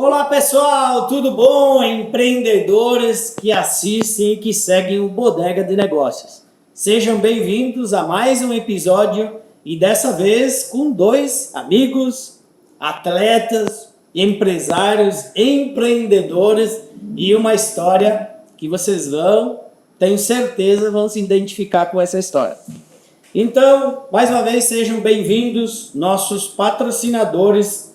Olá pessoal, tudo bom? Empreendedores que assistem e que seguem o Bodega de Negócios. Sejam bem-vindos a mais um episódio e dessa vez com dois amigos, atletas, empresários, empreendedores e uma história que vocês tenho certeza, vão se identificar com essa história. Então, mais uma vez, sejam bem-vindos nossos patrocinadores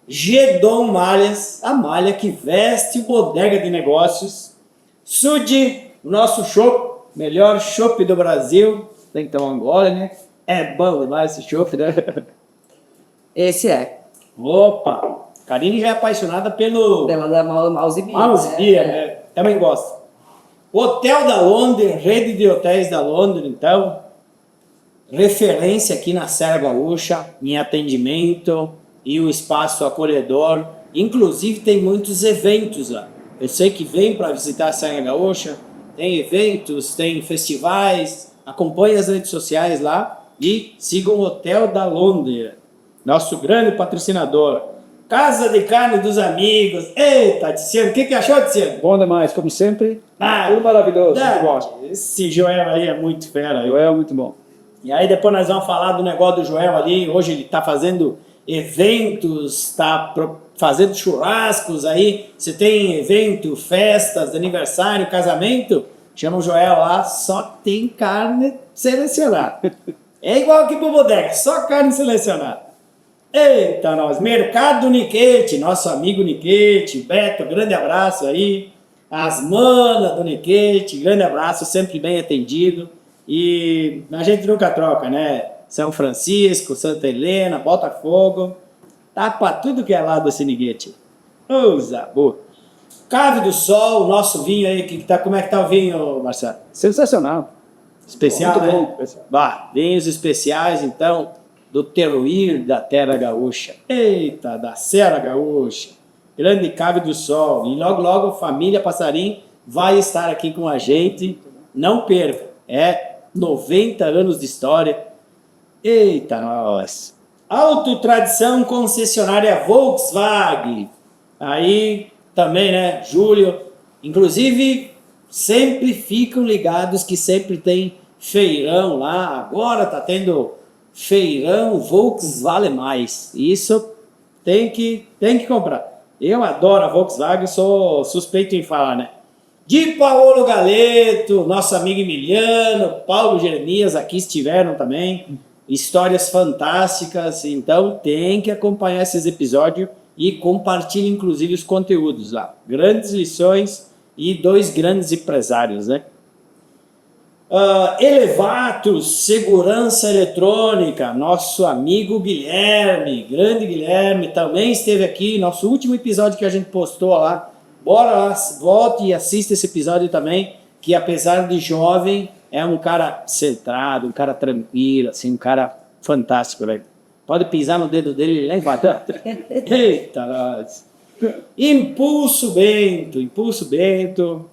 Gedon Malhas, a malha que veste o Bodega de Negócios. Sud, o nosso chopp, melhor chopp do Brasil. Tem que tomar um gole, né? É bom demais esse chopp, né? Esse é. Opa! Karine já é apaixonada pela da Mouse Beer. Mouse Beer, né? Também gosta. Hotel da Londres, rede de hotéis da Londres, então, referência aqui na Serra Gaúcha, em atendimento e o espaço acolhedor. Inclusive tem muitos eventos lá. Eu sei que vem para visitar a Serra Gaúcha, tem eventos, tem festivais, acompanhe as redes sociais lá e sigam o Hotel da Londres, nosso grande patrocinador. Casa de Carne dos Amigos. Eita, Tiziano, o que achou, Tiziano? Bom demais, como sempre. Tudo maravilhoso, muito bom. Esse Joel aí é muito fera. Joel é muito bom. E aí depois nós vamos falar do negócio do Joel ali. Hoje ele está fazendo eventos, está fazendo churrascos aí. Você tem evento, festas, aniversário, casamento, chama o Joel lá, só tem carne selecionada. É igual aqui pro Bodega, só carne selecionada. Eita, nós, Mercado Niquete, nosso amigo Niquete, Beto, grande abraço aí. As manas do Niquete, grande abraço, sempre bem atendido. E a gente nunca troca, né? São Francisco, Santa Helena, Botafogo, tá pra tudo que é lado esse Niquete. Usa, boa. Cave do Sol, nosso vinho aí, como é que tá o vinho, Marcelo? Sensacional. Especial, muito né? Bah, vinhos especiais, então, do terroir da Terra Gaúcha. Eita, da Serra Gaúcha. Grande Cave do Sol. E logo, logo, Família Passarim vai estar aqui com a gente. Não perca. É 90 anos de história. Eita, nossa. Auto Tradição Concessionária Volkswagen. Aí também, né, Júlio. Inclusive, sempre ficam ligados que sempre tem feirão lá. Agora tá tendo feirão Volkswagen mais. Isso tem que comprar. Eu adoro a Volkswagen, sou suspeito em falar, né? De Paolo Galeto, nosso amigo Emiliano, Paulo Jeremias, aqui estiveram também. Histórias fantásticas, então tem que acompanhar esses episódios e compartilhe inclusive os conteúdos lá. Grandes lições e dois grandes empresários, né? Elevatos, segurança eletrônica, nosso amigo Guilherme, grande Guilherme, também esteve aqui, nosso último episódio que a gente postou lá. Bora lá, volte e assista esse episódio também, que apesar de jovem, é um cara centrado, um cara tranquilo, assim, um cara fantástico, velho. Pode pisar no dedo dele e leva. Eita, nossa. Impulso Bento.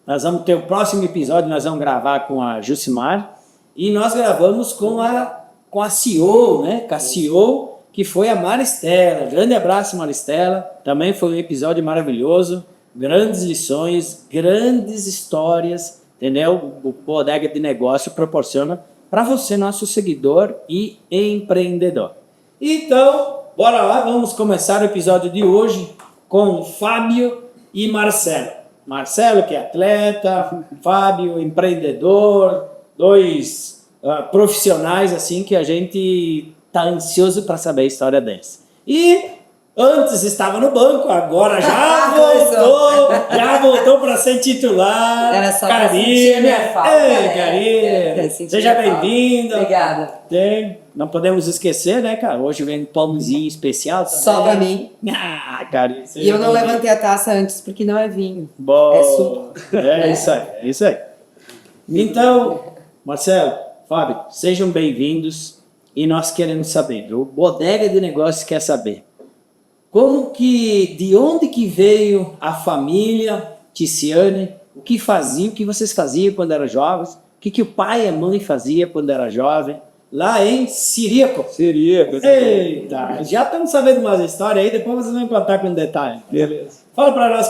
Nós vamos ter o próximo episódio, nós vamos gravar com a Jucimar e nós gravamos com a CEO, né? Com a CEO, que foi a Maristela. Grande abraço, Maristela. Também foi um episódio maravilhoso. Grandes lições, grandes histórias, entendeu? O Bodega de Negócio proporciona para você, nosso seguidor e empreendedor. Então, bora lá, vamos começar o episódio de hoje com Fábio e Marcelo. Marcelo, que é atleta, Fábio, empreendedor, dois profissionais assim que a gente tá ansioso para saber a história deles. E antes estava no banco, agora já voltou para ser titular. Era só Karine, minha falta. Karine, seja bem-vinda. Obrigada. Não podemos esquecer, né, cara? Hoje vem pãozinho especial. Só pra mim. Ah, Karine. E eu não levantei a taça antes porque não é vinho. Bom, é suco. É isso aí. Então, Marcelo, Fábio, sejam bem-vindos e nós queremos saber, o Bodega de Negócios quer saber, de onde que veio a família Tiziane, o que vocês faziam quando eram jovens, o que o pai e a mãe faziam quando era jovem, lá em Ciríaco. Seria. Eita, já estamos sabendo umas histórias aí, depois vocês vão contar com detalhe. Beleza. Fala para nós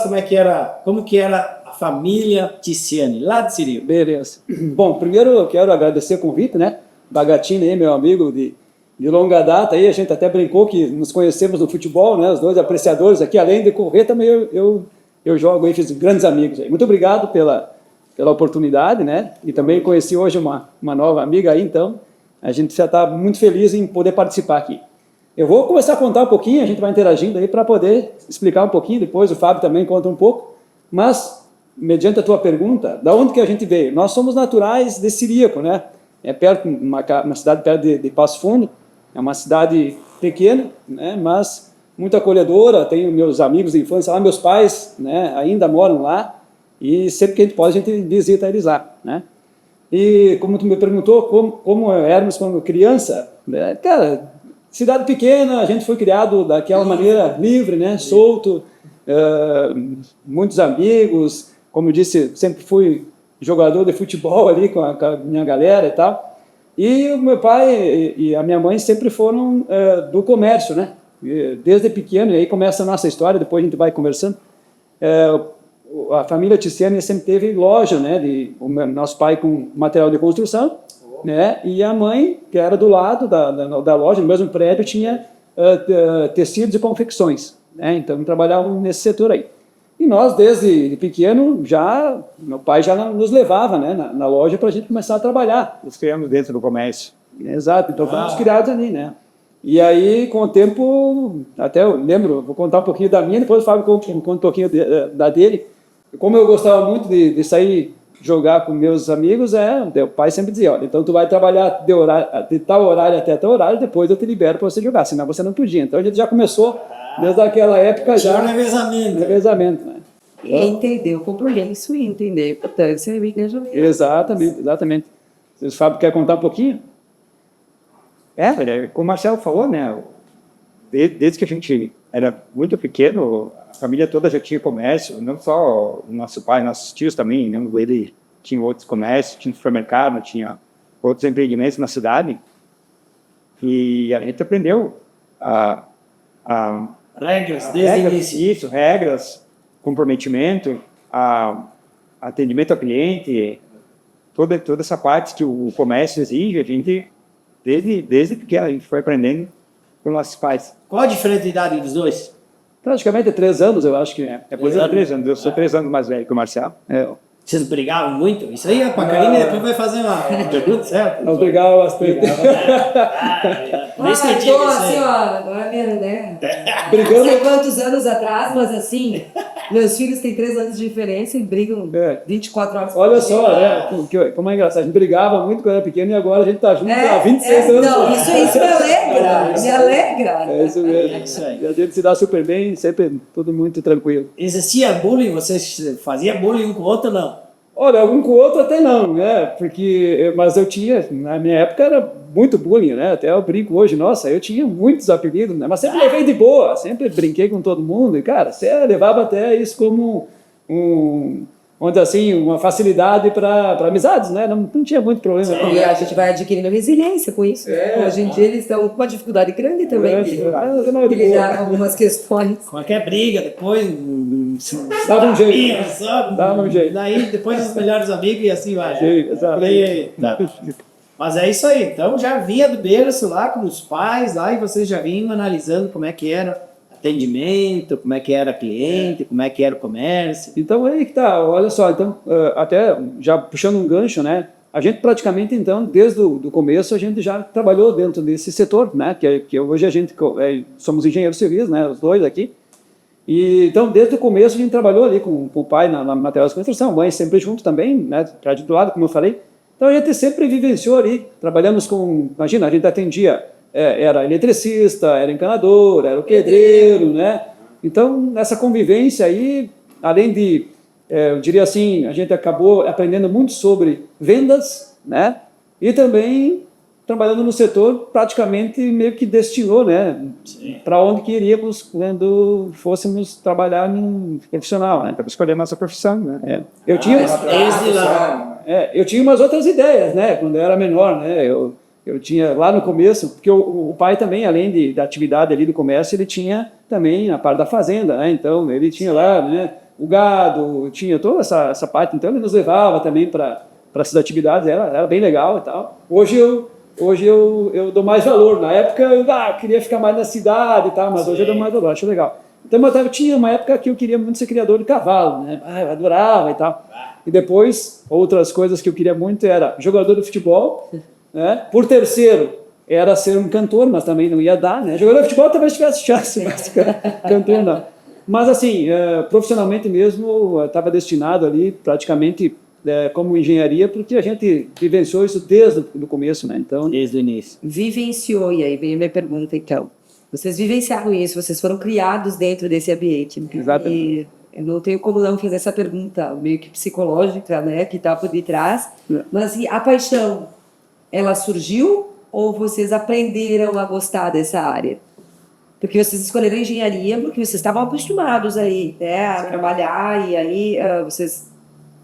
como que era a família Ticiani, lá de Ciríaco. Beleza. Bom, primeiro eu quero agradecer o convite, né? Bagatini aí, meu amigo de longa data aí, a gente até brincou que nos conhecemos no futebol, né? Os dois apreciadores aqui, além de correr, também eu jogo aí, fiz grandes amigos aí. Muito obrigado pela oportunidade, né? E também conheci hoje uma nova amiga aí, então a gente já está muito feliz em poder participar aqui. Eu vou começar a contar um pouquinho, a gente vai interagindo aí para poder explicar um pouquinho, depois o Fábio também conta um pouco, mas, mediante a tua pergunta, da onde que a gente veio? Nós somos naturais de Ciríaco, né? É perto, uma cidade perto de Passo Fundo, é uma cidade pequena, né? Mas muito acolhedora, tenho meus amigos de infância lá, meus pais, né? Ainda moram lá, e sempre que a gente pode, a gente visita eles lá, né? E como tu me perguntou, como éramos quando criança, né? Cara, cidade pequena, a gente foi criado daquela maneira livre, né? Solto, muitos amigos, como eu disse, sempre fui jogador de futebol ali com a minha galera e tal. E o meu pai e a minha mãe sempre foram do comércio, né? Desde pequeno, e aí começa a nossa história, depois a gente vai conversando. A família Ticiani sempre teve loja, né? O nosso pai com material de construção, né? E a mãe, que era do lado da loja, no mesmo prédio, tinha tecidos e confecções, né? Então trabalhavam nesse setor aí. E nós, desde pequeno, meu pai já nos levava, né, na loja para a gente começar a trabalhar. Nos criamos dentro do comércio. Exato, então fomos criados ali, né? E aí, com o tempo, até eu lembro, vou contar um pouquinho da minha, depois o Fábio conta um pouquinho da dele. Como eu gostava muito de sair jogar com meus amigos, o pai sempre dizia, olha, então tu vai trabalhar de tal horário até tal horário, depois eu te libero para você jogar, senão você não podia. Então a gente já começou, desde aquela época, já revezamento, né? E entender o compromisso e entender a importância do engajamento. Exatamente. O Fábio quer contar um pouquinho? Como o Marcelo falou, né? Desde que a gente era muito pequeno, a família toda já tinha comércio, não só o nosso pai, nossos tios também, né? Ele tinha outros comércios, tinha supermercado, tinha outros empreendimentos na cidade. E a gente aprendeu Regras, desde o início. Isso, regras, comprometimento, atendimento ao cliente, toda essa parte que o comércio exige, a gente, desde que a gente foi aprendendo com nossos pais. Qual a diferença de idade dos dois? Praticamente 3 anos, eu acho que é. É por isso 3 anos, eu sou 3 anos mais velho que o Marcelo. Vocês brigavam muito? Isso aí a Karine depois vai fazer uma pergunta, certo? Nós brigávamos bastante. Mas que Tô assim, ó, agora mesmo, né? Brigamos. Não sei quantos anos atrás, mas assim, meus filhos têm 3 anos de diferença e brigam 24 horas por Olha dia. só, né? Como é engraçado. A gente brigava muito quando era pequeno e agora a gente tá junto há 26 anos. Não, isso me alegra, me alegra. É isso mesmo. É isso aí. E a gente se dá super bem, sempre tudo muito tranquilo. Existia bullying? Vocês faziam bullying um com o outro ou não? Olha, um com o outro até não, né? Mas eu tinha, na minha época era muito bullying, né? Até eu brinco hoje, nossa, eu tinha muitos apelidos, né? Mas sempre levei de boa, sempre brinquei com todo mundo e, cara, você levava até isso como onde assim, uma facilidade para amizades, né? Não tinha muito problema. E a gente vai adquirindo resiliência com isso. Hoje em dia eles estão com uma dificuldade grande também de lidar com algumas questões. Qualquer briga, depois... Dava um jeito. Dava um jeito. Daí, depois os melhores amigos e assim vai. Exato. Mas é isso aí. Então, já vinha do berço lá com os pais lá e vocês já vinham analisando como é que era atendimento, como é que era cliente, como é que era o comércio. Então, aí que tá. Olha só, então, até já puxando um gancho, né? A gente praticamente, então, desde o começo, a gente já trabalhou dentro desse setor, né? Que hoje a gente somos engenheiros civis, né? Os dois aqui. E, então, desde o começo, a gente trabalhou ali com o pai na material de construção, a mãe sempre junto também, né? Do lado, como eu falei. Então, a gente sempre vivenciou ali. Trabalhamos com... Imagina, a gente atendia... era eletricista, era encanador, era o pedreiro, né? Então, nessa convivência aí, além de... eu diria assim, a gente acabou aprendendo muito sobre vendas, né? E também... trabalhando no setor, praticamente meio que destinou, né, para onde que iríamos quando fôssemos trabalhar num profissional, né, para escolher nossa profissão, né. Eu tinha, desde lá. eu tinha umas outras ideias, né, quando eu era menor, né, eu Eu tinha lá no começo, porque o pai também, além da atividade ali do comércio, ele tinha também a parte da fazenda, né? Então ele tinha lá, né, o gado, tinha toda essa parte, então ele nos levava também para essas atividades, era bem legal e tal. Hoje eu dou mais valor. Na época eu queria ficar mais na cidade e tal, mas hoje eu dou mais valor, acho legal. Então eu tinha uma época que eu queria muito ser criador de cavalo, né? Eu adorava e tal. E depois, outras coisas que eu queria muito era jogador de futebol, né? Por terceiro, era ser um cantor, mas também não ia dar, né? Jogador de futebol talvez tivesse chance, mas cantor não. Mas assim, profissionalmente mesmo, eu estava destinado ali praticamente como engenharia, porque a gente vivenciou isso desde o começo, né? Então, Desde o início. Vivenciou, e aí vem a minha pergunta, então. Vocês vivenciaram isso, vocês foram criados dentro desse ambiente. Exatamente. E eu não tenho como não fazer essa pergunta, meio que psicológica, né, que está por detrás. Mas e a paixão, ela surgiu ou vocês aprenderam a gostar dessa área? Porque vocês escolheram engenharia porque vocês estavam acostumados aí, né, a trabalhar, e aí vocês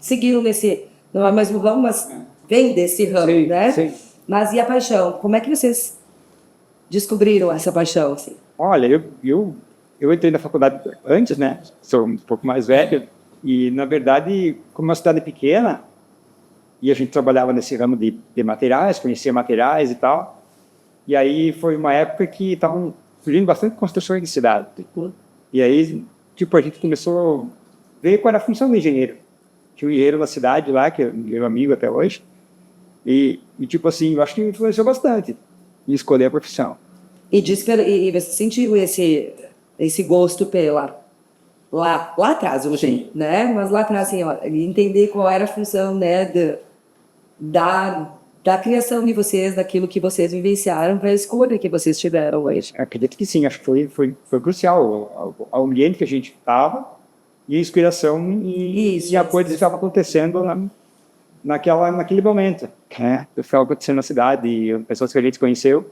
seguiram nesse, não é mais um ramo, mas vem desse ramo, sim, né? Sim. Mas e a paixão? Como é que vocês descobriram essa paixão? Assim? Olha, eu entrei na faculdade antes, né? Sou um pouco mais velho. E, na verdade, como uma cidade pequena, e a gente trabalhava nesse ramo de materiais, conhecia materiais e tal. E aí foi uma época que estavam surgindo bastante construções de cidade. E aí, tipo, a gente começou a ver qual era a função do engenheiro. Tinha um engenheiro na cidade lá, que é meu amigo até hoje. E tipo assim, eu acho que influenciou bastante em escolher a profissão. E você sentiu esse gosto pela lá atrás, hoje, né? Mas lá atrás, assim, ó, entender qual era a função, né, da criação de vocês, daquilo que vocês vivenciaram para a escolha que vocês tiveram hoje. Acredito que sim, acho que foi crucial o ambiente que a gente estava e a inspiração e a coisa que estava acontecendo naquele momento, né? O que estava acontecendo na cidade e pessoas que a gente conheceu.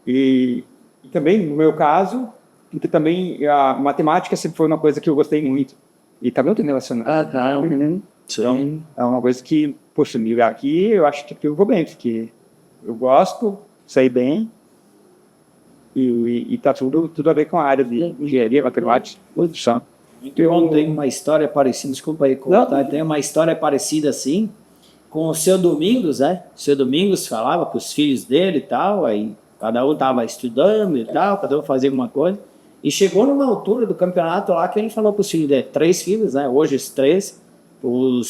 E também, no meu caso, porque também a matemática sempre foi uma coisa que eu gostei muito. E também eu tenho relacionado. Então, é uma coisa que, poxa, me ligar aqui, eu acho que eu vou bem, porque eu gosto, sei bem, e tá tudo a ver com a área de engenharia, matemática, produção. Eu tenho uma história parecida, desculpa aí contar, tem uma história parecida assim, com o seu Domingos, né? O seu Domingos falava com os filhos dele e tal, aí cada um estava estudando e tal, cada um fazia uma coisa, e chegou numa altura do campeonato lá que ele falou para os filhos dele, 3 filhos, né? Hoje os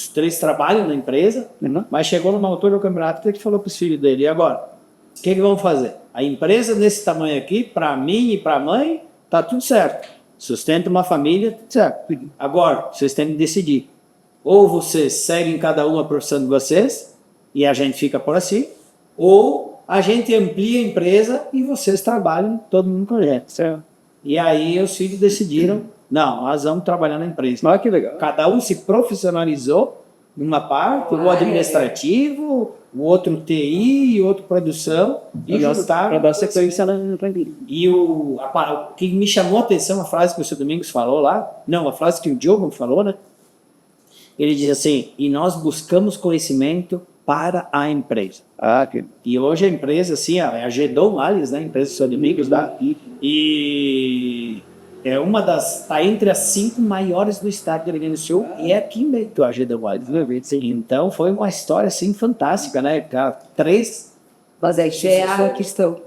três trabalham na empresa, mas chegou numa altura do campeonato que ele falou para os filhos dele, e agora? O que vão fazer? A empresa desse tamanho aqui, para mim e para a mãe, tá tudo certo. Sustenta uma família, tudo certo. Agora, vocês têm que decidir. Ou vocês seguem cada um a profissão de vocês, e a gente fica por assim, ou a gente amplia a empresa e vocês trabalham todo mundo com a gente. Certo. E aí os filhos decidiram, não, nós vamos trabalhar na empresa. Mas que legal. Cada um se profissionalizou numa parte, o administrativo, o outro TI, o outro produção, e para dar sequência na vida. E o que me chamou a atenção, a frase que o seu Domingos falou lá, não, a frase que o Diogo falou, né? Ele diz assim, e nós buscamos conhecimento para a empresa. E hoje a empresa, assim, a Gedon Males, né, a empresa do seu Domingos, e é uma das, está entre as 5 maiores do estado do Rio Grande do Sul, e é aqui mesmo, a Gedon Males. Então foi uma história, assim, fantástica, né? 3... Mas aí é a questão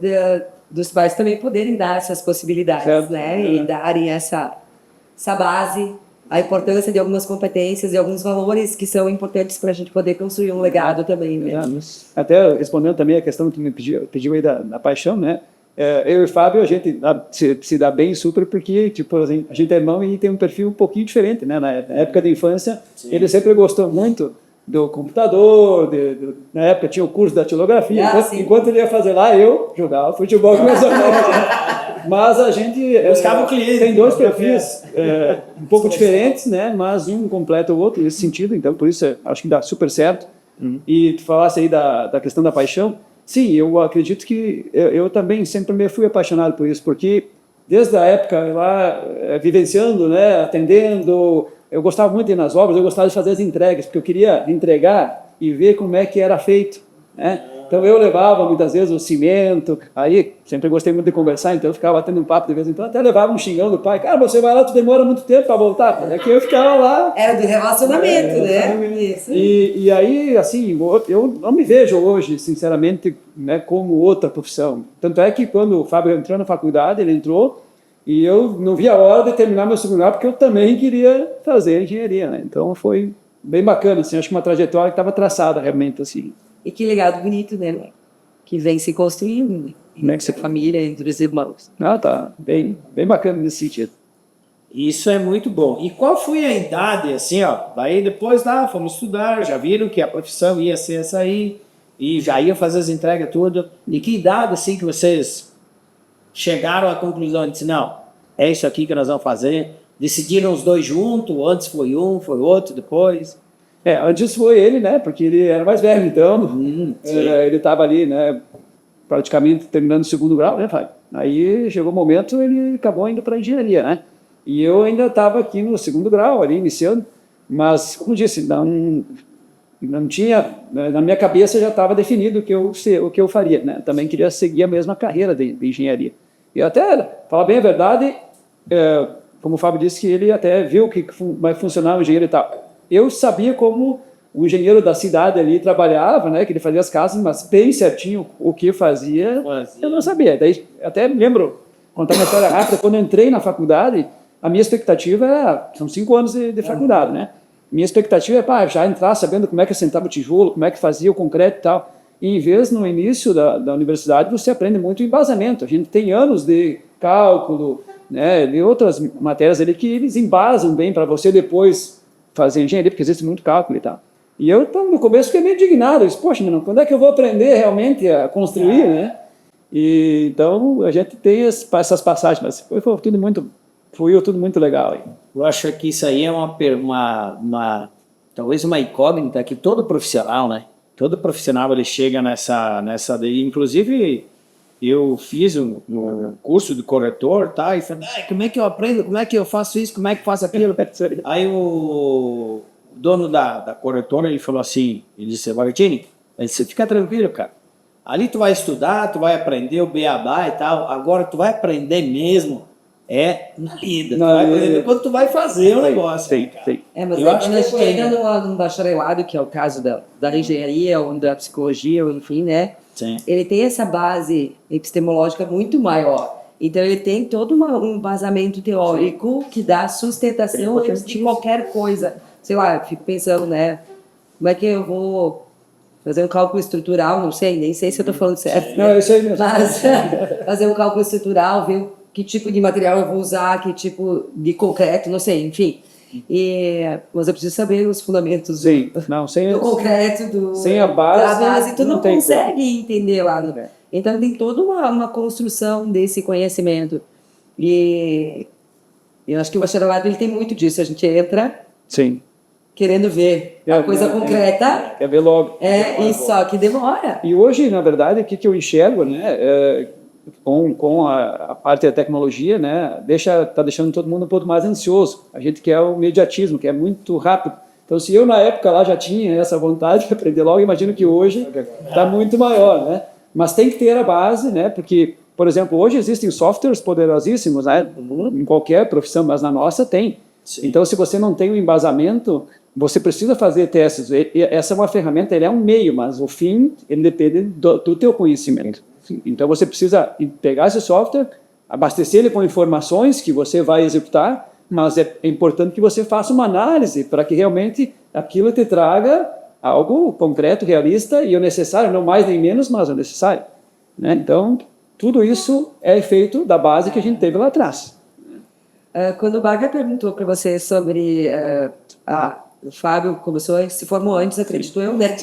dos pais também poderem dar essas possibilidades, né? E darem essa base, a importância de algumas competências e alguns valores que são importantes para a gente poder construir um legado também, né? Até respondendo também a questão que me pediu aí da paixão, né? Eu e o Fábio, a gente se dá bem super porque, tipo, a gente é irmão e tem um perfil um pouquinho diferente, né? Na época da infância, ele sempre gostou muito do computador, na época tinha o curso da datilografia, enquanto ele ia fazer lá, eu jogava futebol com meus amigos. Mas a gente tem 2 perfis um pouco diferentes, né? Mas um completa o outro nesse sentido, então por isso acho que dá super certo. E tu falasse aí da questão da paixão, sim, eu acredito que eu também sempre me fui apaixonado por isso, porque desde a época lá, vivenciando, né, atendendo, eu gostava muito de ir nas obras, eu gostava de fazer as entregas, porque eu queria entregar e ver como é que era feito, né? Então eu levava muitas vezes o cimento, aí sempre gostei muito de conversar, então eu ficava batendo um papo de vez em quando, até levava um xingão do pai, cara, você vai lá, tu demora muito tempo para voltar, é que eu ficava lá. Era do relacionamento, né? Isso. E aí, assim, eu não me vejo hoje, sinceramente, né, como outra profissão. Tanto é que quando o Fábio entrou na faculdade, ele entrou, e eu não vi a hora de terminar meu segundo grau, porque eu também queria fazer engenharia, né? Então foi bem bacana, assim, acho que uma trajetória que estava traçada realmente, assim. E que legado bonito, né? Que vem se construindo, né? Essa família entre os irmãos. Ah, tá, bem bacana nesse sentido. Isso é muito bom. E qual foi a idade, assim, ó? Daí depois lá, fomos estudar, já viram que a profissão ia ser essa aí, e já ia fazer as entregas tudo. E que idade, assim, que vocês chegaram à conclusão de dizer, não, é isso aqui que nós vamos fazer? Decidiram os dois juntos, antes foi um, foi outro, depois? Antes foi ele, né, porque ele era mais velho, então ele estava ali, né, praticamente terminando o segundo grau, né, Fábio? Aí chegou o momento, ele acabou indo para a engenharia, né? E eu ainda estava aqui no segundo grau, ali, iniciando, mas, como disse, não tinha, na minha cabeça já estava definido o que eu faria, né? Também queria seguir a mesma carreira de engenharia. E até, falar bem a verdade, como o Fábio disse, que ele até viu que vai funcionar o engenheiro e tal. Eu sabia como o engenheiro da cidade ali trabalhava, né, que ele fazia as casas, mas bem certinho o que fazia, eu não sabia. Daí até me lembro, contar uma história rápida, quando eu entrei na faculdade, a minha expectativa era, são 5 anos de faculdade, né? Minha expectativa é, já entrar sabendo como é que sentava o tijolo, como é que fazia o concreto e tal. E em vez, no início da universidade, você aprende muito embasamento. A gente tem anos de cálculo, né, de outras matérias ali que eles embasam bem para você depois fazer engenharia, porque existe muito cálculo e tal. E eu, então, no começo, fiquei meio indignado. Eu disse, poxa, não, quando é que eu vou aprender realmente a construir, né? E, então, a gente tem essas passagens, mas foi tudo muito legal. Eu acho que isso aí é talvez uma incógnita que todo profissional, né? Todo profissional, ele chega nessa inclusive, eu fiz um curso de corretor, tá? E falei, como é que eu aprendo? Como é que eu faço isso? Como é que faço aquilo? Aí o dono da corretora, ele falou assim, ele disse, Valentini, você fica tranquilo, cara. Ali tu vai estudar, tu vai aprender o beabá e tal. Agora tu vai aprender mesmo na lida. Tu vai aprender quando tu vai fazer o negócio. Sim. Mas eu acho quando a que gente chega no bacharelado, que é o caso da engenharia ou da psicologia, ou enfim, né? Sim. Ele tem essa base epistemológica muito maior. Então, ele tem todo um embasamento teórico que dá sustentação de qualquer coisa. Sei lá, eu fico pensando, né? Como é que eu vou fazer um cálculo estrutural? Não sei, nem sei se eu estou falando certo. Não, é isso aí mesmo. Mas fazer um cálculo estrutural, ver que tipo de material eu vou usar, que tipo de concreto, não sei, enfim. Mas eu preciso saber os fundamentos do concreto, sem a base, da base, tu não tem consegue entender lá. Né? Então tem toda uma construção desse conhecimento. E eu acho que o bacharelado ele tem muito disso. A gente entra querendo ver a coisa concreta. Quer ver logo. E só que demora. E hoje, na verdade, o que eu enxergo, né, com a parte da tecnologia, né, tá deixando todo mundo um pouco mais ansioso. A gente quer o imediatismo, que é muito rápido. Então, se eu na época lá já tinha essa vontade de aprender logo, imagino que hoje está muito maior, né? Mas tem que ter a base, né? Porque, por exemplo, hoje existem softwares poderosíssimos, né? Em qualquer profissão, mas na nossa tem. Sim. Então, se você não tem o embasamento, você precisa fazer testes. Essa é uma ferramenta, ele é um meio, mas o fim, ele depende do teu conhecimento. Então, você precisa pegar esse software, abastecer ele com informações que você vai executar, mas é importante que você faça uma análise para que realmente aquilo te traga algo concreto, realista e o necessário, não mais nem menos, mas o necessário. Né? Então, tudo isso é efeito da base que a gente teve lá atrás. Quando o Baga perguntou para você sobre... o Fábio se formou antes, acredito eu, né?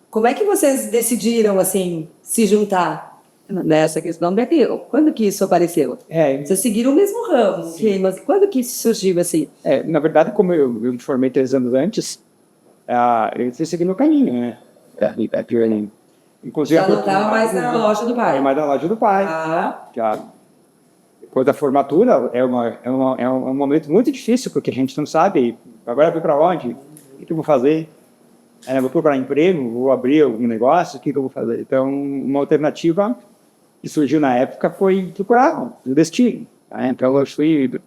Como é que vocês decidiram, assim, se juntar nessa questão? Quando que isso apareceu? Vocês seguiram o mesmo ramo, mas quando que isso surgiu, assim? Na verdade, como eu me formei 3 anos antes, eu fui seguindo o caminho, né? Inclusive, já não estava mais na loja do pai? Mais na loja do pai. Já, depois da formatura, é um momento muito difícil, porque a gente não sabe, agora vai para onde? O que eu vou fazer? vou procurar emprego, vou abrir algum negócio, o que eu vou fazer? Então, uma alternativa que surgiu na época foi procurar, investir. Tá? Então, eu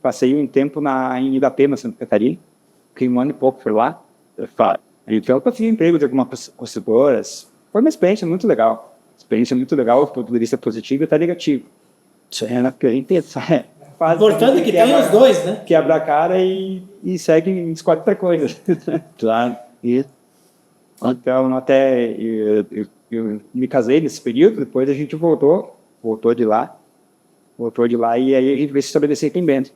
passei um tempo em Itapema, Santa Catarina, fiquei 1 ano e pouco por lá. Então, eu consegui emprego de algumas consultoras. Foi uma experiência muito legal. Do ponto de vista positivo e até negativo. Porque a gente Importante que tem os dois, né? Quebra a cara e segue e escolhe outra coisa. Claro. Então, até eu me casei nesse período, depois a gente voltou de lá e aí a gente veio se estabelecer aqui em Bento.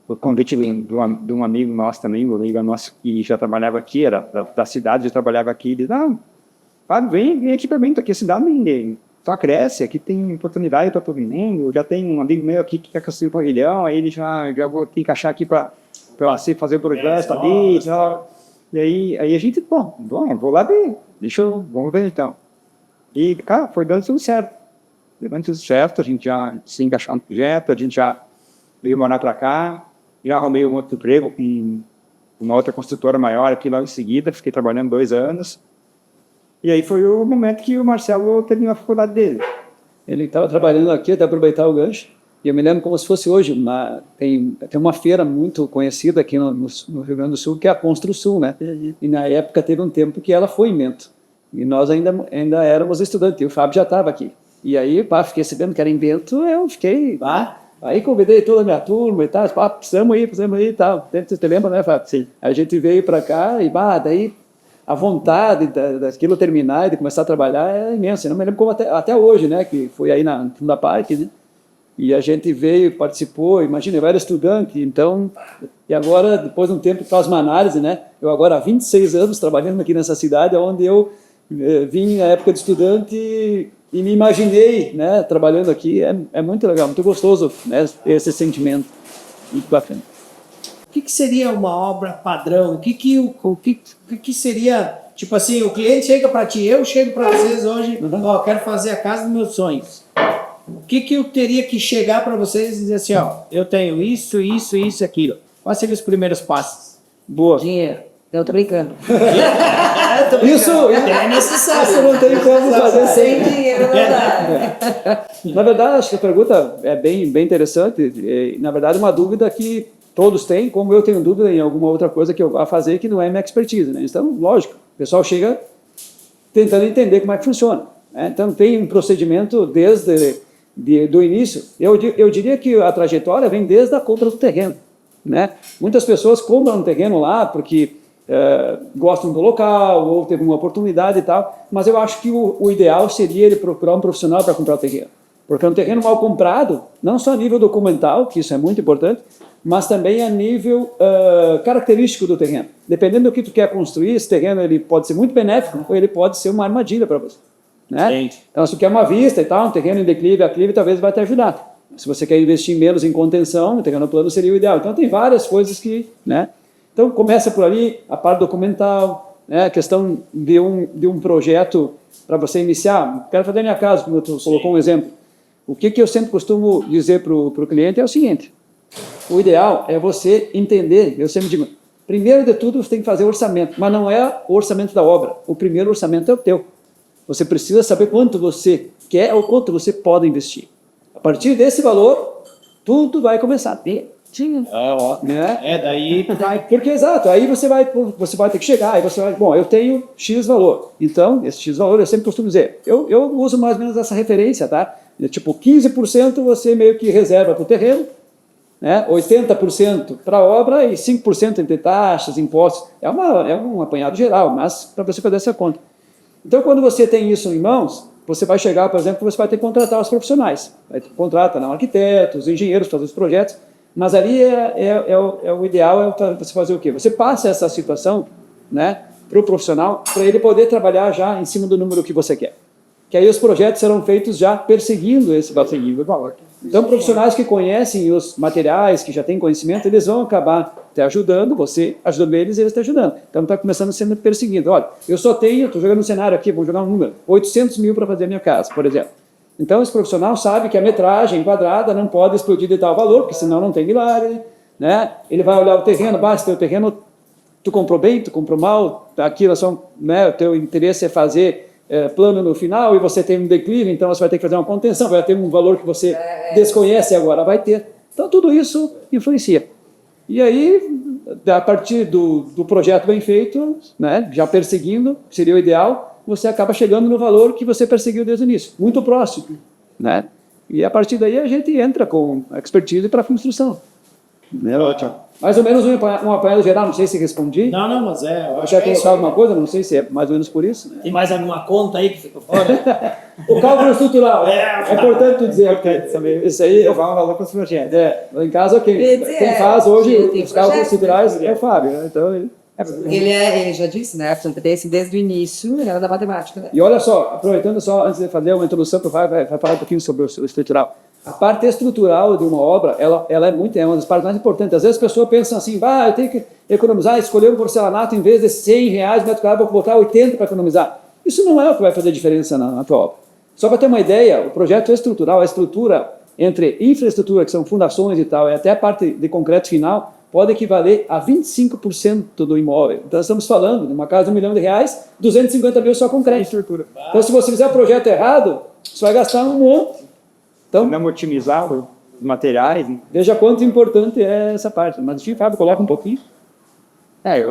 O convite de um amigo nosso também, um amigo nosso que já trabalhava aqui, era da cidade, já trabalhava aqui, ele disse, Fábio, vem aqui para Bento, aqui a cidade só cresce, aqui tem oportunidade para todo mundo, já tem um amigo meu aqui que quer construir um pavilhão, aí ele já vou te encaixar aqui para fazer o projeto ali, e aí a gente, bom, vou lá ver, vamos ver então. E, cara, foi dando tudo certo. A gente já se encaixou no projeto, a gente já veio morar para cá, já arrumei um outro emprego com uma outra construtora maior aqui logo em seguida, fiquei trabalhando 2 anos. E aí foi o momento que o Marcelo terminou a faculdade dele. Ele estava trabalhando aqui, até aproveitar o gancho, e eu me lembro como se fosse hoje, tem uma feira muito conhecida aqui no Rio Grande do Sul, que é a Construsul, né? E na época teve um tempo que ela foi em Bento, e nós ainda éramos estudantes, e o Fábio já estava aqui. E aí, fiquei sabendo que era em Bento, eu fiquei... Aí convidei toda a minha turma e tal, precisamos ir e tal. Você te lembra, né, Fábio? Sim. A gente veio para cá e, daí... A vontade daquilo terminar e de começar a trabalhar é imensa. Eu não me lembro como até hoje, né? Que foi aí na Funda Parque, né? E a gente veio, participou, imagina, eu era estudante, então... E agora, depois de um tempo, faz uma análise, né? Eu agora há 26 anos trabalhando aqui nessa cidade, onde eu vim na época de estudante e me imaginei, né? Trabalhando aqui. É muito legal, muito gostoso, né? Esse sentimento. Muito bacana. O que seria uma obra padrão? O que seria, tipo assim, o cliente chega para ti, eu chego para vocês hoje, quero fazer a casa dos meus sonhos. O que eu teria que chegar para vocês e dizer assim, eu tenho isso, aquilo. Quais seriam os primeiros passos? Boa. Dinheiro. Eu tô brincando. Isso é necessário. Isso não tem como fazer Sem dinheiro não dá. Na verdade, acho que a pergunta é bem interessante. Na verdade, uma dúvida que todos têm, como eu tenho dúvida em alguma outra coisa que eu vá fazer que não é minha expertise, né? Então, lógico, o pessoal chega tentando entender como é que funciona, né? Então, tem um procedimento desde do início. Eu diria que a trajetória vem desde a compra do terreno, né? Muitas pessoas compram um terreno lá porque gostam do local ou teve uma oportunidade e tal, mas eu acho que o ideal seria ele procurar um profissional para comprar o terreno. Porque um terreno mal comprado, não só a nível documental, que isso é muito importante, mas também a nível característico do terreno. Dependendo do que tu quer construir, esse terreno ele pode ser muito benéfico ou ele pode ser uma armadilha para você, né? Então, se tu quer uma vista e tal, um terreno em declive, aclive, talvez vai te ajudar. Se você quer investir menos em contenção, o terreno plano seria o ideal. Então, tem várias coisas que, né? Então, começa por ali, a parte documental, né? A questão de um projeto para você iniciar. Quero fazer minha casa, como tu colocou um exemplo. O que eu sempre costumo dizer para o cliente é o seguinte: o ideal é você entender, eu sempre digo, primeiro de tudo você tem que fazer orçamento, mas não é o orçamento da obra, o primeiro orçamento é o teu. Você precisa saber quanto você quer ou quanto você pode investir. A partir desse valor, tudo vai começar a ter. Né? Daí... Porque, exato, aí você vai ter que chegar, aí você vai, bom, eu tenho X valor, então, esse X valor eu sempre costumo dizer, eu uso mais ou menos essa referência, tá? Tipo, 15% você meio que reserva para o terreno, né? 80% para a obra e 5% entre taxas, impostos. É um apanhado geral, mas para você fazer essa conta. Então, quando você tem isso em mãos, você vai chegar, por exemplo, você vai ter que contratar os profissionais. Contrata não, arquitetos, engenheiros para fazer os projetos, mas ali o ideal é você fazer o quê? Você passa essa situação, né, para o profissional, para ele poder trabalhar já em cima do número que você quer. Que aí os projetos serão feitos já perseguindo esse valor. Então, profissionais que conhecem os materiais, que já têm conhecimento, eles vão acabar te ajudando, você ajudando eles e eles te ajudando. Então, está começando sendo perseguido. Olha, eu só tenho, estou jogando um cenário aqui, vou jogar um número, 800 mil para fazer a minha casa, por exemplo. Então, esse profissional sabe que a metragem quadrada não pode explodir de tal valor, porque senão não tem milagre, né? Ele vai olhar o terreno, se o terreno tu comprou bem, tu comprou mal, aquilo só, né, o teu interesse é fazer plano no final e você tem um declínio, então você vai ter que fazer uma contenção, vai ter um valor que você desconhece agora, vai ter. Então tudo isso influencia. E aí, a partir do projeto bem feito, né, já perseguindo, seria o ideal, você acaba chegando no valor que você perseguiu desde o início, muito próximo, né? E a partir daí a gente entra com expertise para a construção. Ótimo. Mais ou menos um apanhado geral, não sei se respondi. Não, mas eu Eu acho já que é isso colocar aí. alguma coisa, não sei se é mais ou menos por isso. Né? Tem mais alguma conta aí que ficou fora? O cálculo estrutural, é importante tu dizer, porque isso aí, Eu vou valor para os projetos. lá em casa, quem faz hoje os cálculos estruturais é o Fábio, né? Então, Ele já disse, né? Desde o início, ele era da matemática, né? e olha só, aproveitando só, antes de fazer uma introdução, que vai falar um pouquinho sobre o estrutural. A parte estrutural de uma obra, ela é uma das partes mais importantes. Às vezes as pessoas pensam assim, eu tenho que economizar, escolher um porcelanato, em vez de R$100 metro quadrado, vou botar 80 para economizar. Isso não é o que vai fazer diferença na tua obra. Só para ter uma ideia, o projeto estrutural, a estrutura entre infraestrutura, que são fundações e tal, e até a parte de concreto final, pode equivaler a 25% do imóvel. Então, nós estamos falando de uma casa de R$1 milhão, 250 mil só concreto. Estrutura. Então, se você fizer o projeto errado, você vai gastar um monte. Então, Não otimizar os materiais. veja quanto importante é essa parte. Mas, Fábio, coloca um pouquinho.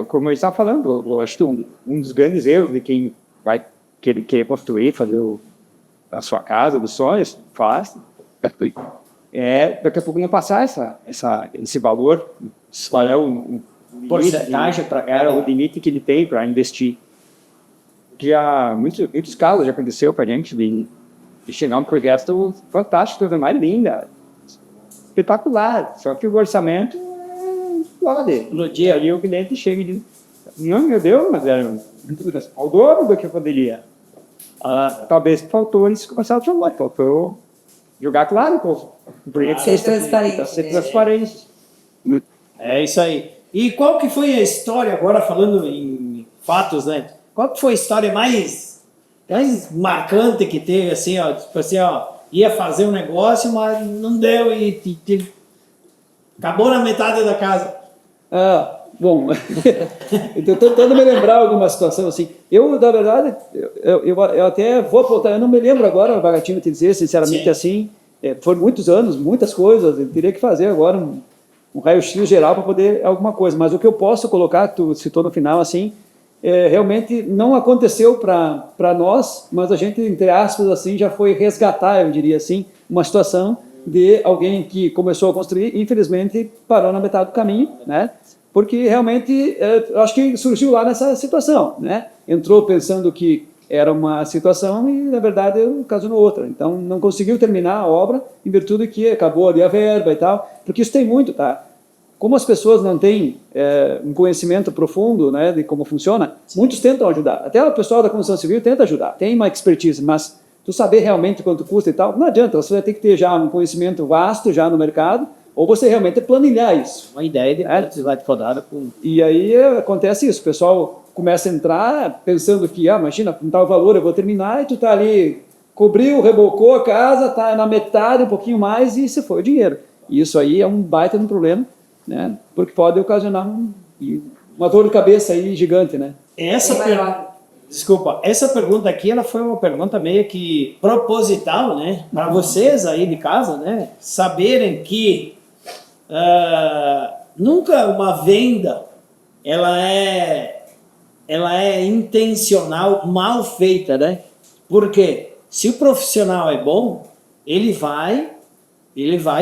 Como eu estava falando, eu acho que um dos grandes erros de quem vai querer construir, fazer a sua casa, dos sonhos, daqui a pouco não passar esse valor, qual é o Porcentagem para o limite que ele tem para investir. Já muitos casos já aconteceu para a gente de chegar um projeto fantástico, coisa mais linda, espetacular, só que o orçamento pode. No dia. Aí o cliente chega e diz, não, meu Deus, mas era ao dobro do que eu poderia. Talvez faltou eles começaram a trabalhar, faltou jogar claro com o projeto. Ser transparente. Ser transparente. É isso aí. E qual que foi a história, agora falando em fatos, né? Qual que foi a história mais marcante que teve, assim, ó, tipo assim, ó, ia fazer um negócio, mas não deu e acabou na metade da casa. Bom, estou tentando me lembrar alguma situação assim. Eu, na verdade, eu até vou apontar, eu não me lembro agora, Bagatino, te dizer, sinceramente, Sim. assim, foram muitos anos, muitas coisas, eu teria que fazer agora um raio-x geral para poder alguma coisa, mas o que eu posso colocar, tu citou no final, assim, realmente não aconteceu para nós, mas a gente, entre aspas, assim, já foi resgatar, eu diria assim, uma situação de alguém que começou a construir, infelizmente parou na metade do caminho, né? Porque realmente, eu acho que surgiu lá nessa situação, né? Entrou pensando que era uma situação e, na verdade, ocasionou outra. Então, não conseguiu terminar a obra em virtude que acabou ali a verba e tal, porque isso tem muito, tá? Como as pessoas não têm um conhecimento profundo, né, de como funciona, muitos tentam ajudar. Até o pessoal da construção civil tenta ajudar, tem uma expertise, mas tu saber realmente quanto custa e tal, não adianta, você vai ter que ter já um conhecimento vasto já no mercado, ou você realmente planilhar isso. Uma ideia de quanto vai te rodar com... E aí acontece isso, o pessoal começa a entrar pensando que, imagina, com tal valor eu vou terminar, e tu tá ali, cobriu, rebocou a casa, tá na metade, um pouquinho mais, e se foi o dinheiro. E isso aí é um baita de um problema, né? Porque pode ocasionar uma dor de cabeça aí gigante, né? Desculpa, essa pergunta aqui, ela foi uma pergunta meio que proposital, né? Para vocês aí de casa, né? Saberem que nunca uma venda, ela é intencional, mal feita, né? Porque se o profissional é bom, ele vai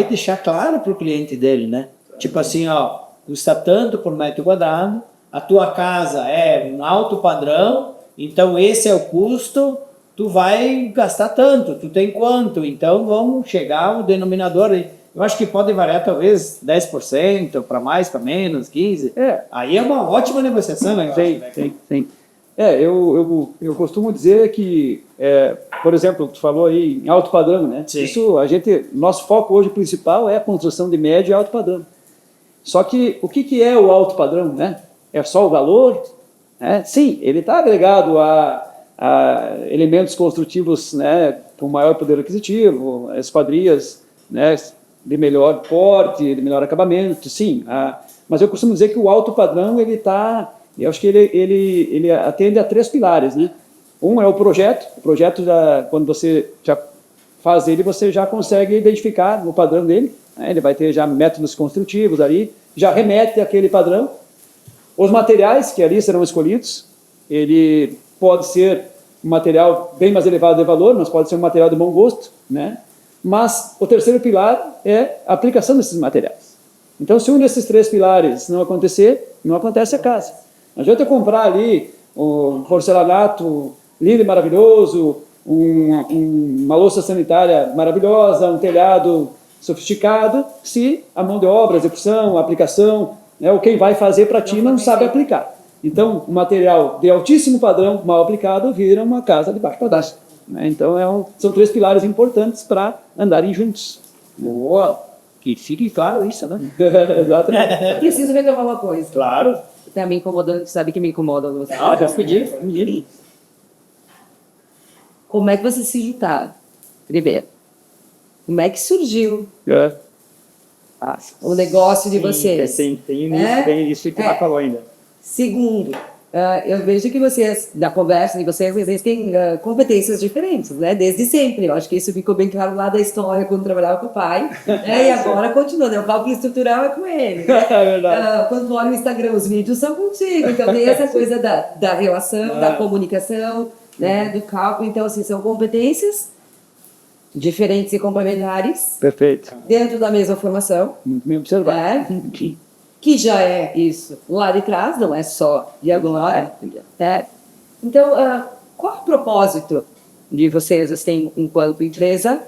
deixar claro para o cliente dele, né? Tipo assim, ó, custa tanto por metro quadrado, a tua casa é um alto padrão, então esse é o custo, tu vai gastar tanto, tu tem quanto, então vamos chegar ao denominador aí. Eu acho que pode variar talvez 10%, para mais, para menos, 15%. Aí é uma ótima negociação, né? Tem. Eu costumo dizer que, por exemplo, tu falou aí em alto padrão, né? Sim. Isso, nosso foco hoje principal é a construção de médio e alto padrão. Só que o que é o alto padrão, né? É só o valor? Sim, ele está agregado a elementos construtivos, né, com maior poder aquisitivo, esquadrias, né, de melhor porte, de melhor acabamento, sim. Mas eu costumo dizer que o alto padrão ele está E eu acho que ele atende a 3 pilares, né? Um é o projeto já, quando você já faz ele, você já consegue identificar o padrão dele, né? Ele vai ter já métodos construtivos ali, já remete àquele padrão. Os materiais que ali serão escolhidos, ele pode ser um material bem mais elevado de valor, mas pode ser um material de bom gosto, né? Mas o terceiro pilar é a aplicação desses materiais. Então, se um desses 3 pilares não acontecer, não acontece a casa. Não adianta eu comprar ali um porcelanato lindo e maravilhoso, uma louça sanitária maravilhosa, um telhado sofisticado, se a mão de obra, a execução, a aplicação, né, ou quem vai fazer para ti não sabe aplicar. Então, o material de altíssimo padrão, mal aplicado, vira uma casa de baixo para baixo. Né? Então, são 3 pilares importantes para andarem juntos. Boa! Que fique claro isso, né? Exatamente. Preciso reclamar uma coisa. Claro. Tá me incomodando, sabe que me incomoda você. Ah, já pedi. Como é que vocês se juntaram? Primeiro, como é que surgiu o negócio de vocês? Tem isso que ela falou ainda. Segundo, eu vejo que vocês, da conversa de vocês têm competências diferentes, né? Desde sempre. Eu acho que isso ficou bem claro lá da história, quando trabalhava com o pai. Né? E agora continua, né? O cálculo estrutural é com ele. Né? É verdade. Quando olha o Instagram, os vídeos são contigo. Então tem essa coisa da relação, da comunicação, né? Do cálculo. Então, assim, são competências diferentes e complementares. Perfeito. Dentro da mesma formação. Muito bem observado. Né? Que já é isso lá de trás, não é só de agora. Né? Então, qual o propósito de vocês assim, enquanto empresa?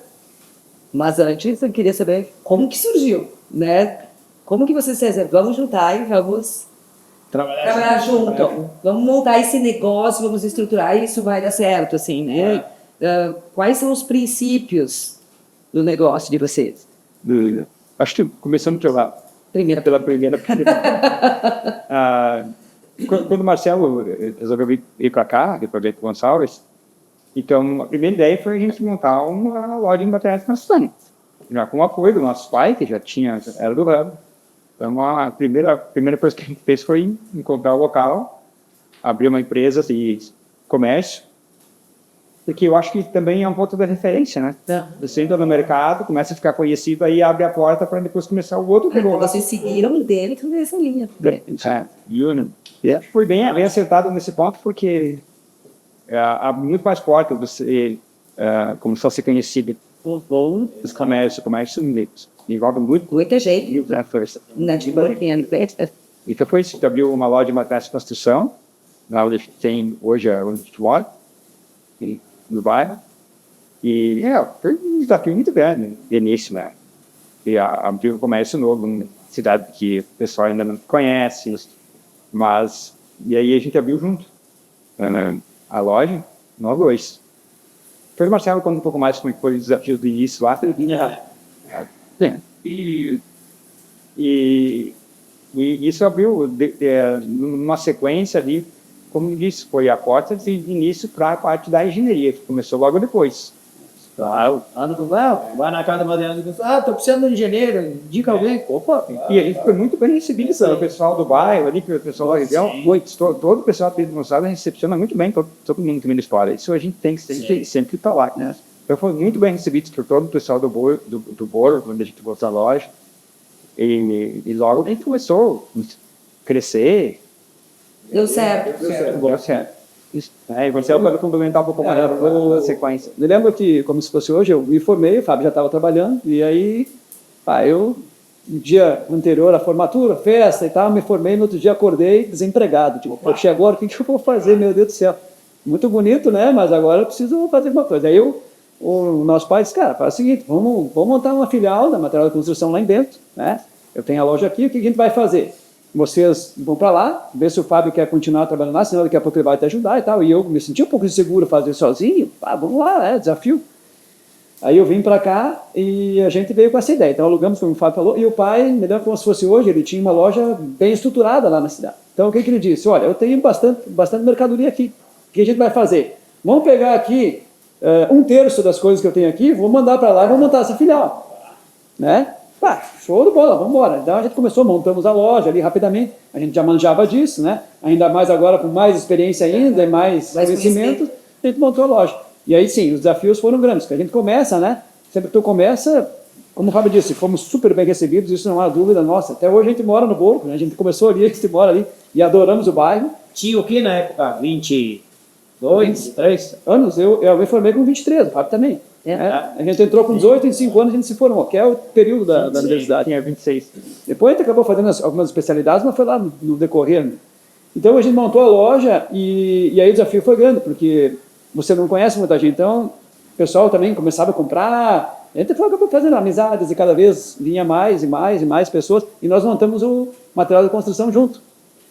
Mas antes, eu queria saber como que surgiu, né? Como que vocês fizeram? Vamos juntar e vamos trabalhar junto. Vamos montar esse negócio, vamos estruturar e isso vai dar certo, assim, né? Quais são os princípios do negócio de vocês? Acho que começando pela primeira. Quando o Marcelo resolveu ir para cá, para Bento Gonçalves, então a primeira ideia foi a gente montar uma loja de materiais construção, já com o apoio do nosso pai, que já era do ramo. Então a primeira coisa que a gente fez foi encontrar o local, abrir uma empresa de comércio, porque eu acho que também é um ponto de referência, né? Você entra no mercado, começa a ficar conhecido, aí abre a porta para depois começar o outro negócio. Vocês seguiram dentro dessa linha. Foi bem acertado nesse ponto, porque há muito mais portas você começar a ser conhecido nos comércios unidos. Envolve muita gente. Então foi isso, abriu uma loja de materiais de construção, lá onde tem hoje a Futebol, no bairro, e foi um desafio muito grande no início, né? E abrir um comércio novo, uma cidade que o pessoal ainda não conhece, mas, e aí a gente abriu junto a loja, nós dois. Depois o Marcelo conta um pouco mais como foi o desafio do início lá. E isso abriu numa sequência ali, como disse, foi a porta de início para a parte da engenharia, que começou logo depois. Vai na casa do Adriano e diz, tô precisando de um engenheiro, indica alguém. Opa, e a gente foi muito bem recebido pelo pessoal do bairro, ali, pelo pessoal da região. Todo o pessoal da Pedro Gonçalves recepciona muito bem todo mundo que vem da história. Isso a gente tem que sempre falar, né? Então foi muito bem recebido por todo o pessoal do Boro, quando a gente voltou à loja. E logo a gente começou a crescer. Deu certo. E você pode complementar um pouco mais a sequência. Eu lembro que, como se fosse hoje, eu me formei, o Fábio já estava trabalhando, e aí, no dia anterior à formatura, festa e tal, me formei, no outro dia acordei desempregado. Tipo, poxa, agora o que eu vou fazer, meu Deus do céu? Muito bonito, né? Mas agora eu preciso fazer alguma coisa. Aí o nosso pai disse, cara, faz o seguinte, vamos montar uma filial da material de construção lá em dentro, né? Eu tenho a loja aqui, o que a gente vai fazer? Vocês vão para lá, ver se o Fábio quer continuar trabalhando lá, senão daqui a pouco ele vai te ajudar e tal. E eu me senti um pouco inseguro fazer sozinho. Vamos lá, desafio. Aí eu vim para cá e a gente veio com essa ideia. Então alugamos, como o Fábio falou, e o pai, me lembro como se fosse hoje, ele tinha uma loja bem estruturada lá na cidade. Então o que ele disse? Olha, eu tenho bastante mercadoria aqui. O que a gente vai fazer? Vamos pegar aqui 1/3 das coisas que eu tenho aqui, vou mandar para lá e vou montar essa filial. Né? pá, show de bola, vamos embora. Então a gente começou, montamos a loja ali rapidamente, a gente já manjava disso, né? Ainda mais agora com mais experiência ainda e mais conhecimento, a gente montou a loja. E aí sim, os desafios foram grandes, porque a gente começa, né? Sempre que tu começa, como o Fábio disse, fomos super bem recebidos, isso não há dúvida nossa. Até hoje a gente mora no Borgo, né? A gente começou ali, a gente mora ali e adoramos o bairro. Tinha o que na época? 22, 23? Anos, eu me formei com 23, o Fábio também. A gente entrou com 18, em 5 anos a gente se formou, que é o período da universidade. Tinha 26. Depois a gente acabou fazendo algumas especialidades, mas foi lá no decorrer. Né? Então a gente montou a loja e aí o desafio foi grande, porque você não conhece muita gente, então o pessoal também começava a comprar, a gente acabou fazendo amizades e cada vez vinha mais e mais e mais pessoas, e nós montamos o material de construção junto.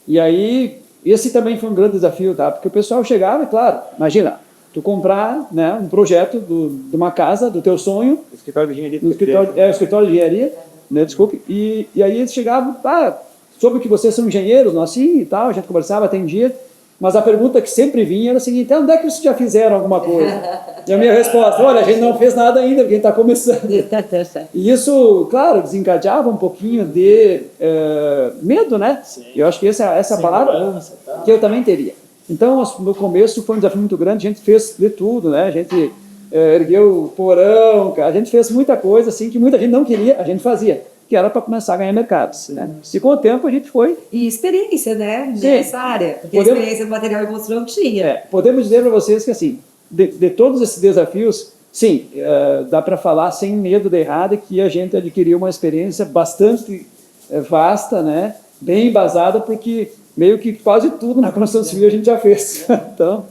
E aí, esse também foi um grande desafio, tá? Porque o pessoal chegava, e claro, imagina, tu comprar, né, um projeto de uma casa, do teu sonho, Escritório de engenharia. o escritório de engenharia, né, desculpe, e aí eles chegavam, soube que vocês são engenheiros, nós sim e tal, a gente conversava, atendia, mas a pergunta que sempre vinha era a seguinte: onde é que vocês já fizeram alguma coisa? E a minha resposta: olha, a gente não fez nada ainda, porque a gente está começando. E isso, claro, desencadeava um pouquinho de medo, né? Sim. Eu acho que essa é a palavra que eu também teria. Então, no começo foi um desafio muito grande, a gente fez de tudo, né? A gente ergueu o porão, a gente fez muita coisa assim que muita gente não queria, a gente fazia, que era para começar a ganhar mercados, né? E com o tempo a gente foi... E experiência, né? Sim. Nessa área. Porque a experiência do material e construção não tinha. Podemos dizer para vocês que, assim, de todos esses desafios, sim, dá para falar sem medo de errado que a gente adquiriu uma experiência bastante vasta, né? Bem embasada, porque meio que quase tudo na construção civil a gente já fez. Então,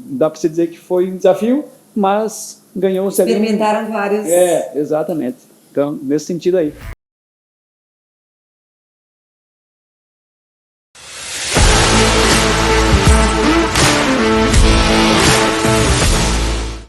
dá para se dizer que foi um desafio, mas ganhou... Experimentaram vários... exatamente. Então, nesse sentido aí.